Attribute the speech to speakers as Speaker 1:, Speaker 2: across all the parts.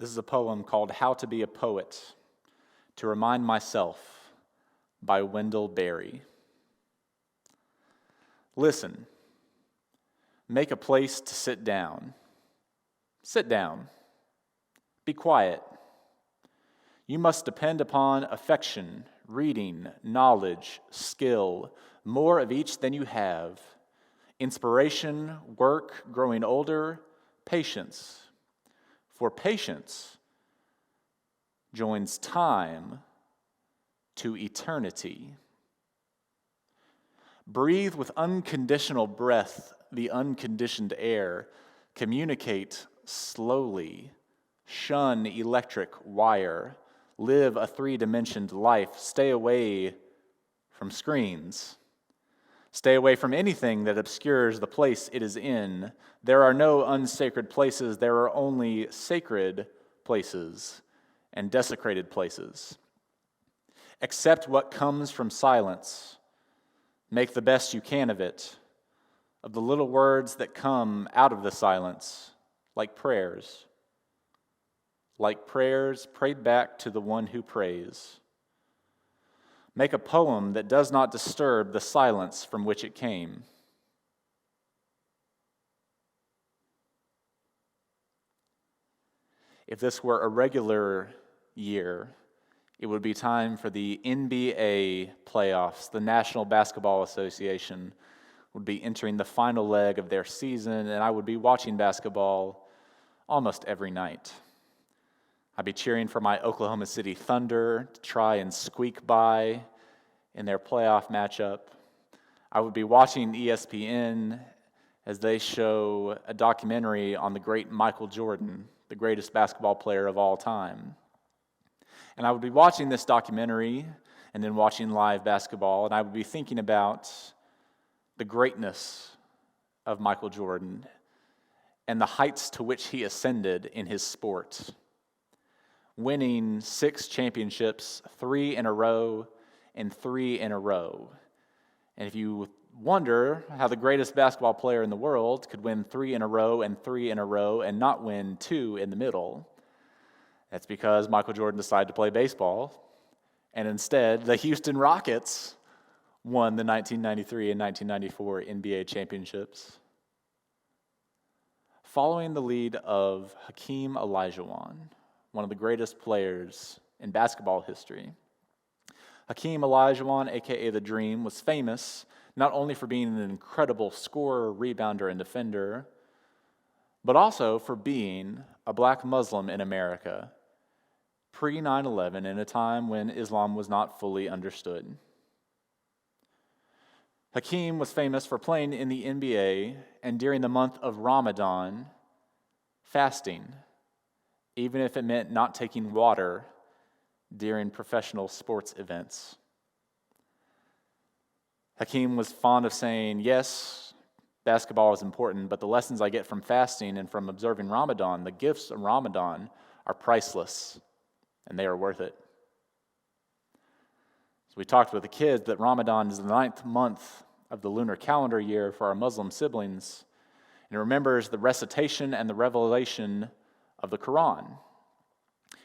Speaker 1: This is a poem called How to Be a Poet to Remind Myself by Wendell Berry. Listen, make a place to sit down. Sit down. Be quiet. You must depend upon affection, reading, knowledge, skill, more of each than you have, inspiration, work, growing older, patience. For patience joins time to eternity. Breathe with unconditional breath the unconditioned air. Communicate slowly. Shun electric wire. Live a three-dimensioned life. Stay away from screens. Stay away from anything that obscures the place it is in. There are no unsacred places. There are only sacred places and desecrated places. Accept what comes from silence. Make the best you can of it, of the little words that come out of the silence, like prayers prayed back to the one who prays. Make a poem that does not disturb the silence from which it came. If this were a regular year, it would be time for the NBA playoffs. The National Basketball Association would be entering the final leg of their season, and I would be watching basketball almost every night. I'd be cheering for my Oklahoma City Thunder to try and squeak by in their playoff matchup. I would be watching ESPN as they show a documentary on the great Michael Jordan, the greatest basketball player of all time. And I would be watching this documentary and then watching live basketball, and I would be thinking about the greatness of Michael Jordan and the heights to which he ascended in his sport, winning 6 championships, 3 in a row and 3 in a row. And if you wonder how the greatest basketball player in the world could win 3 in a row and 3 in a row and not win 2 in the middle, that's because Michael Jordan decided to play baseball, and instead the Houston Rockets won the 1993 and 1994 NBA championships. Following the lead of Hakeem Olajuwon, one of the greatest players in basketball history, Hakeem Olajuwon, a.k.a. The Dream, was famous not only for being an incredible scorer, rebounder, and defender, but also for being a black Muslim in America pre-9/11 in a time when Islam was not fully understood. Hakeem was famous for playing in the NBA and during the month of Ramadan, fasting, even if it meant not taking water during professional sports events. Hakeem was fond of saying, yes, basketball is important, but the lessons I get from fasting and from observing Ramadan, the gifts of Ramadan, are priceless, and they are worth it. So we talked with the kids that Ramadan is the 9th month of the lunar calendar year for our Muslim siblings, and it remembers the recitation and the revelation of the Quran.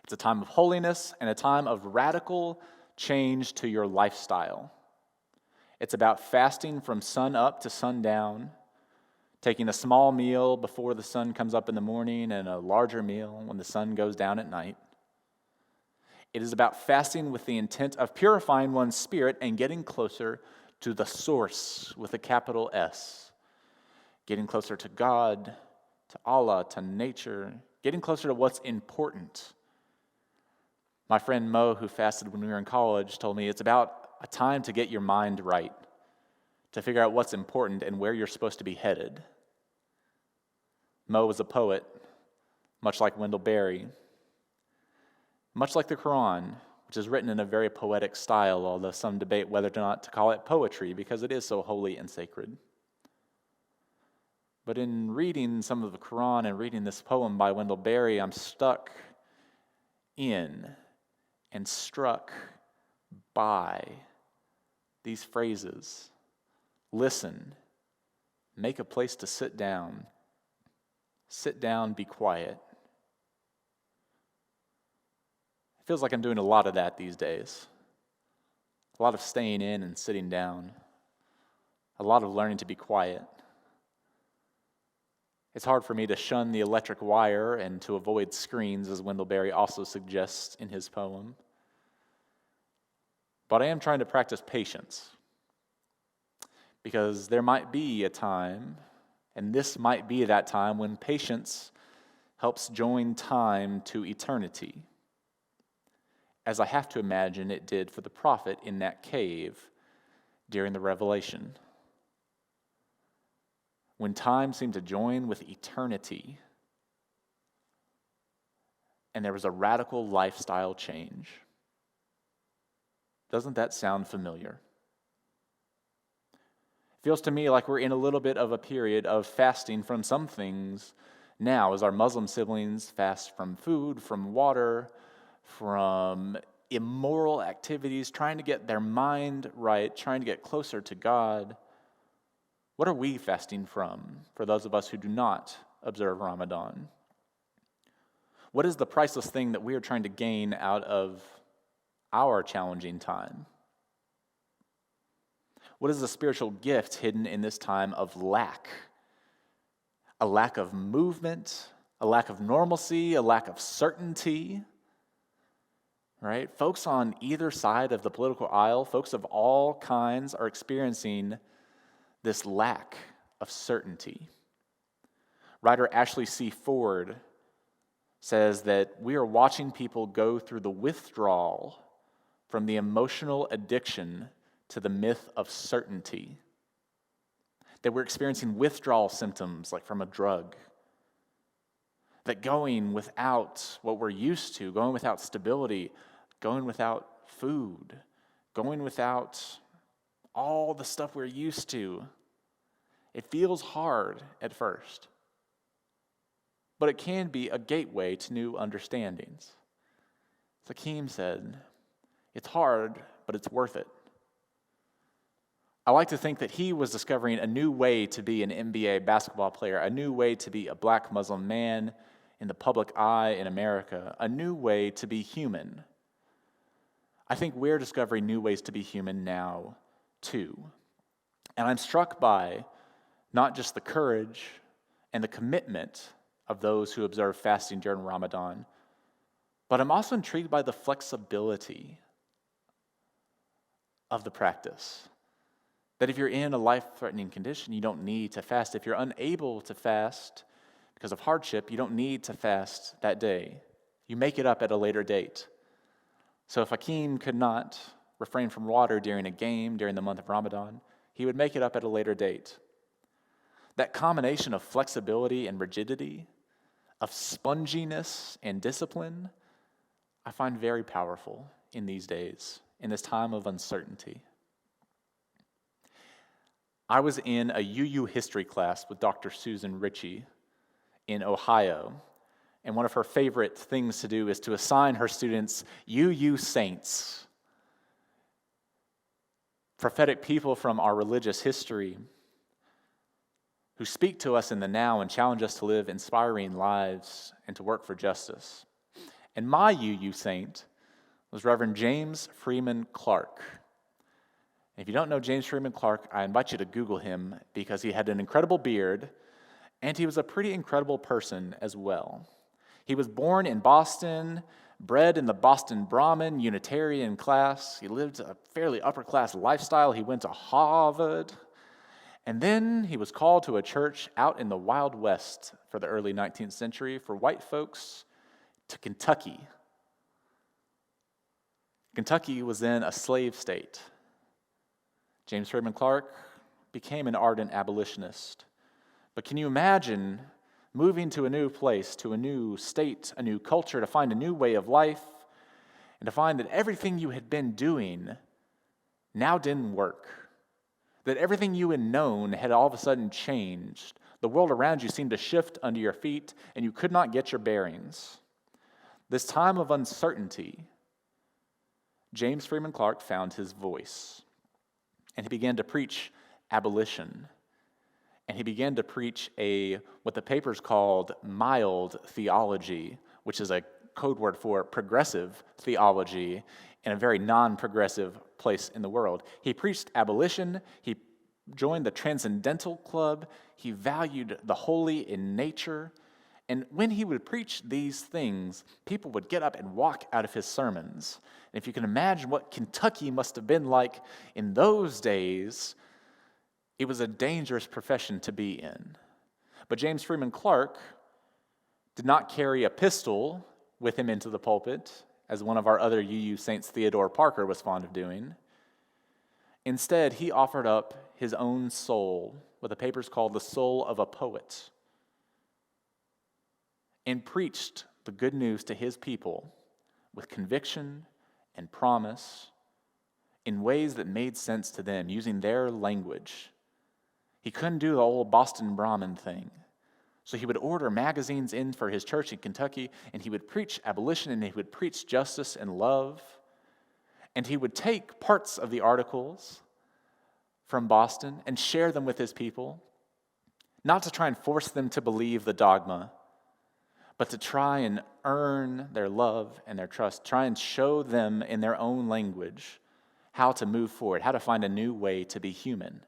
Speaker 1: It's a time of holiness and a time of radical change to your lifestyle. It's about fasting from sun up to sundown, taking a small meal before the sun comes up in the morning and a larger meal when the sun goes down at night. It is about fasting with the intent of purifying one's spirit and getting closer to the source with a capital S, getting closer to God, to Allah, to nature, getting closer to what's important. My friend Mo, who fasted when we were in college, told me it's about a time to get your mind right, to figure out what's important and where you're supposed to be headed. Mo was a poet, much like Wendell Berry, much like the Quran, which is written in a very poetic style, although some debate whether or not to call it poetry because it is so holy and sacred. But in reading some of the Quran and reading this poem by Wendell Berry, I'm stuck in and struck by these phrases. Listen, make a place to sit down, be quiet. It feels like I'm doing a lot of that these days. A lot of staying in and sitting down. A lot of learning to be quiet. It's hard for me to shun the electric wire and to avoid screens, as Wendell Berry also suggests in his poem. But I am trying to practice patience, because there might be a time, and this might be that time, when patience helps join time to eternity, as I have to imagine it did for the prophet in that cave during the Revelation. When time seemed to join with eternity, and there was a radical lifestyle change. Doesn't that sound familiar? It feels to me like we're in a little bit of a period of fasting from some things now, as our Muslim siblings fast from food, from water, from immoral activities, trying to get their mind right, trying to get closer to God. What are we fasting from, for those of us who do not observe Ramadan? What is the priceless thing that we are trying to gain out of our challenging time? What is the spiritual gift hidden in this time of lack? A lack of movement, a lack of normalcy, a lack of certainty. Right? Folks on either side of the political aisle, folks of all kinds, are experiencing this lack of certainty. Writer Ashley C. Ford says that we are watching people go through the withdrawal from the emotional addiction to the myth of certainty. That we're experiencing withdrawal symptoms like from a drug. That going without what we're used to, going without stability, going without food, going without all the stuff we're used to, it feels hard at first. But it can be a gateway to new understandings. As Hakeem said, it's hard, but it's worth it. I like to think that he was discovering a new way to be an NBA basketball player, a new way to be a black Muslim man in the public eye in America, a new way to be human. I think we're discovering new ways to be human now, too. And I'm struck by not just the courage and the commitment of those who observe fasting during Ramadan, but I'm also intrigued by the flexibility of the practice. That if you're in a life-threatening condition, you don't need to fast. If you're unable to fast because of hardship, you don't need to fast that day. You make it up at a later date. So if Hakeem could not refrain from water during a game during the month of Ramadan, he would make it up at a later date. That combination of flexibility and rigidity, of sponginess and discipline, I find very powerful in these days, in this time of uncertainty. I was in a UU history class with Dr. Susan Ritchie in Ohio, and one of her favorite things to do is to assign her students UU saints, prophetic people from our religious history who speak to us in the now and challenge us to live inspiring lives and to work for justice. And my UU saint was Reverend James Freeman Clark. And if you don't know James Freeman Clark, I invite you to Google him because he had an incredible beard and he was a pretty incredible person as well. He was born in Boston, bred in the Boston Brahmin Unitarian class. He lived a fairly upper-class lifestyle. He went to Harvard. And then he was called to a church out in the Wild West for the early 19th century for white folks to Kentucky. Kentucky was then a slave state. James Freeman Clark became an ardent abolitionist. But can you imagine moving to a new place, to a new state, a new culture, to find a new way of life, and to find that everything you had been doing now didn't work? That everything you had known had all of a sudden changed. The world around you seemed to shift under your feet, and you could not get your bearings. This time of uncertainty, James Freeman Clark found his voice, and he began to preach abolition. And he began to preach what the papers called mild theology, which is a code word for progressive theology in a very non-progressive place in the world. He preached abolition. He joined the Transcendental Club. He valued the holy in nature. And when he would preach these things, people would get up and walk out of his sermons. And if you can imagine what Kentucky must have been like in those days, it was a dangerous profession to be in. But James Freeman Clarke did not carry a pistol with him into the pulpit, as one of our other UU saints, Theodore Parker, was fond of doing. Instead, he offered up his own soul, what the papers called the soul of a poet, and preached the good news to his people with conviction and promise in ways that made sense to them, using their language. He couldn't do the old Boston Brahmin thing. So he would order magazines in for his church in Kentucky, and he would preach abolition, and he would preach justice and love. And he would take parts of the articles from Boston and share them with his people, not to try and force them to believe the dogma, but to try and earn their love and their trust, try and show them in their own language how to move forward, how to find a new way to be human.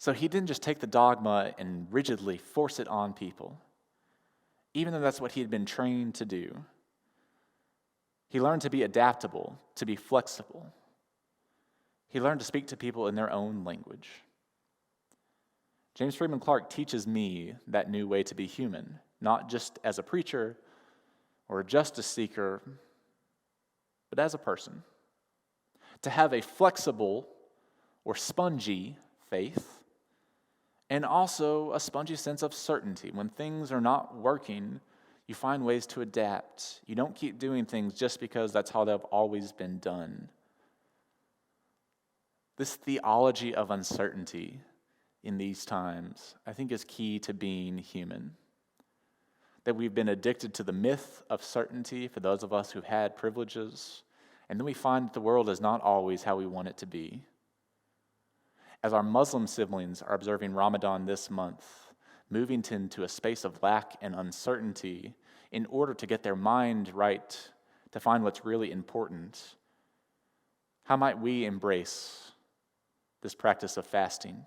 Speaker 1: So he didn't just take the dogma and rigidly force it on people, even though that's what he had been trained to do. He learned to be adaptable, to be flexible. He learned to speak to people in their own language. James Freeman Clarke teaches me that new way to be human, not just as a preacher or a justice seeker, but as a person. To have a flexible or spongy faith, and also a spongy sense of certainty. When things are not working, you find ways to adapt. You don't keep doing things just because that's how they've always been done. This theology of uncertainty in these times, I think, is key to being human. That we've been addicted to the myth of certainty for those of us who've had privileges, and then we find that the world is not always how we want it to be. As our Muslim siblings are observing Ramadan this month, moving into a space of lack and uncertainty in order to get their mind right, to find what's really important, how might we embrace this practice of fasting?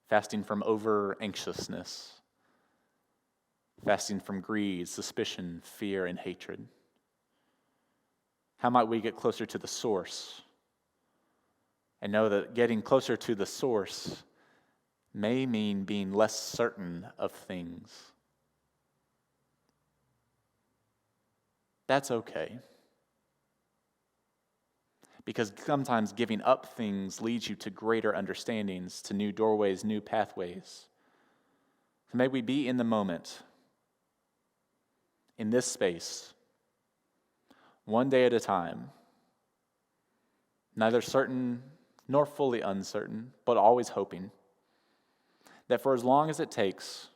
Speaker 1: Fasting from over-anxiousness, fasting from greed, suspicion, fear, and hatred. How might we get closer to the source and know that getting closer to the source may mean being less certain of things? That's okay. Because sometimes giving up things leads you to greater understandings, to new doorways, new pathways. So may we be in the moment, in this space, one day at a time, neither certain nor fully uncertain, but always hoping that for as long as it takes,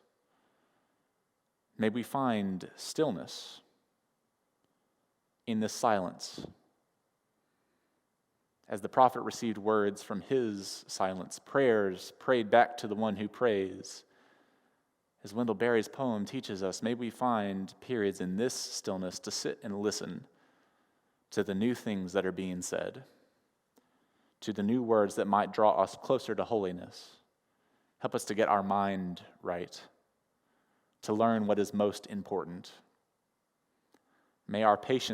Speaker 1: may we find stillness in this silence. As the prophet received words from his silence, prayers prayed back to the one who prays. As Wendell Berry's poem teaches us, may we find periods in this stillness to sit and listen to the new things that are being said, to the new words that might draw us closer to holiness. Help us to get our mind right, to learn what is most important. May our patience